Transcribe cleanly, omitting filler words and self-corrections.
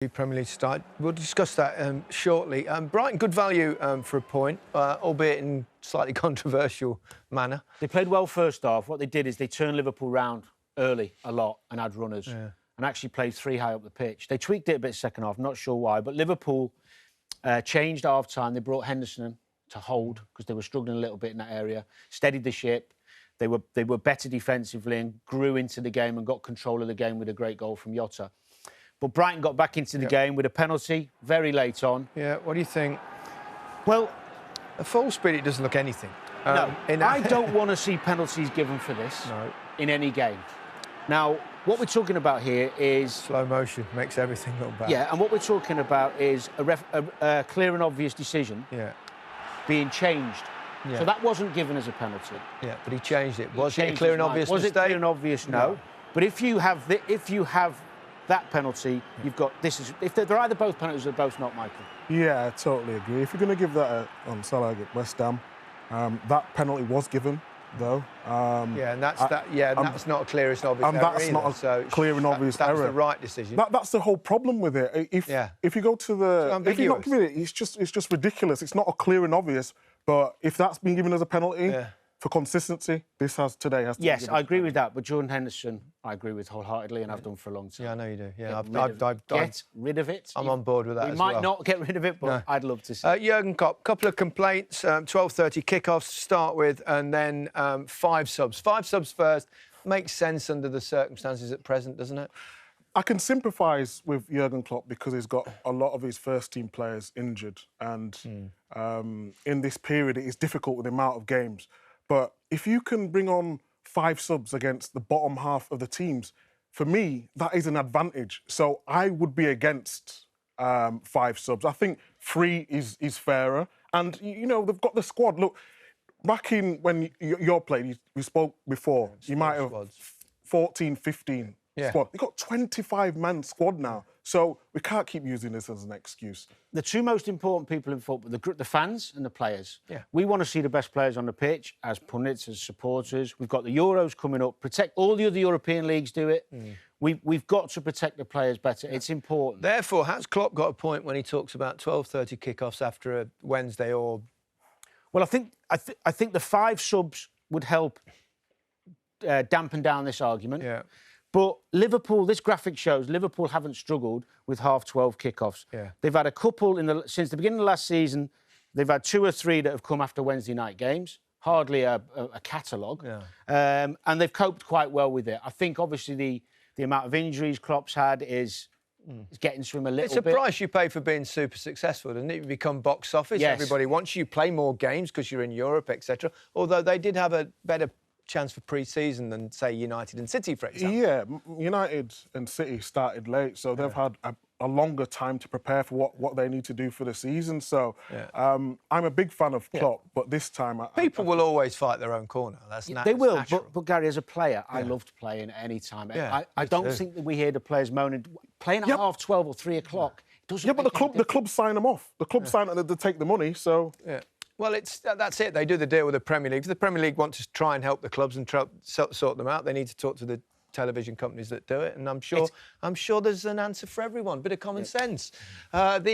The Premier League start. We'll discuss that shortly. Brighton, good value for a point, albeit in slightly controversial manner. They played well first half. What they did is they turned Liverpool round early a lot and had runners and actually played three high up the pitch. They tweaked it a bit second half, not sure why, but Liverpool changed at half-time. They brought Henderson in to hold because they were struggling a little bit in that area, steadied the ship. They were better defensively and grew into the game and got control of the game with a great goal from Jota. But Brighton got back into the game with a penalty very late on. Yeah, what do you think? Well, at full speed, it doesn't look anything. No, I don't want to see penalties given for this in any game. Now, what we're talking about here is... Slow motion makes everything look bad. Yeah, and what we're talking about is a clear and obvious decision being changed. Yeah. So that wasn't given as a penalty. Yeah, but he changed it. Was it a clear and obvious mistake? Was it clear and obvious? No. But if you have that penalty, you've got this. If they're either both penalties or both not, Michael. Yeah, I totally agree. If you're going to give that on Salah at West Ham, that penalty was given, though. Yeah, and that's that's not a clear and obvious error. And that's either, not a clear and obvious error. That's the right decision. That's the whole problem with it. If you go to the, if you're not giving it, it's just ridiculous. It's not a clear and obvious. But if that's been given as a penalty for consistency, this has to. Yes, I agree with that. But Jordan Henderson, I agree with wholeheartedly, and I've done for a long time. Yeah, I know you do. Yeah, get rid of it. I'm on board with that. We might not get rid of it, but I'd love to see. Jurgen Klopp, couple of complaints. 12:30 kickoffs to start with, and then 5 subs. 5 subs first makes sense under the circumstances at present, doesn't it? I can sympathise with Jurgen Klopp because he's got a lot of his first-team players injured, and in this period it is difficult with the amount of games. But if you can bring on 5 subs against the bottom half of the teams, for me that is an advantage. So I would be against 5 subs. I think 3 is fairer, and you know they've got the squad. Look, back in when you're playing, we spoke before. You might have 14, 15. Squad. They've got 25-man squad now, so we can't keep using this as an excuse. The 2 most important people in football, the fans and the players. Yeah. We want to see the best players on the pitch as pundits, as supporters. We've got the Euros coming up. All the other European leagues do it. We've got to protect the players better. It's important. Therefore, has Klopp got a point when he talks about 12:30 kickoffs after a Wednesday or... Well, I think the 5 subs would help dampen down this argument. Yeah. But Liverpool, this graphic shows Liverpool haven't struggled with half-12 kickoffs. Yeah. They've had a couple since the beginning of last season. They've had 2 or 3 that have come after Wednesday night games. Hardly a catalogue. Yeah. And they've coped quite well with it. I think, obviously, the amount of injuries Klopp's had is getting to him a little bit. It's a price you pay for being super successful, doesn't it? You become box office. Yes. Everybody wants you. Play more games because you're in Europe, etc. Although they did have a better chance for pre-season than, say, United and City, for example. Yeah, United and City started late, so they've had a longer time to prepare for what they need to do for the season. So I'm a big fan of Klopp, but this time... People will always fight their own corner. That's They will, but Gary, as a player, I loved playing at any time. Yeah, I don't think that we hear the players moaning, playing at 12:30 or 3 o'clock. Yeah, but the club sign them off. The club sign them to take the money, so... Yeah. Well, that's it. They do the deal with the Premier League. If the Premier League want to try and help the clubs and sort them out, they need to talk to the television companies that do it. And I'm sure there's an answer for everyone. Bit of common sense.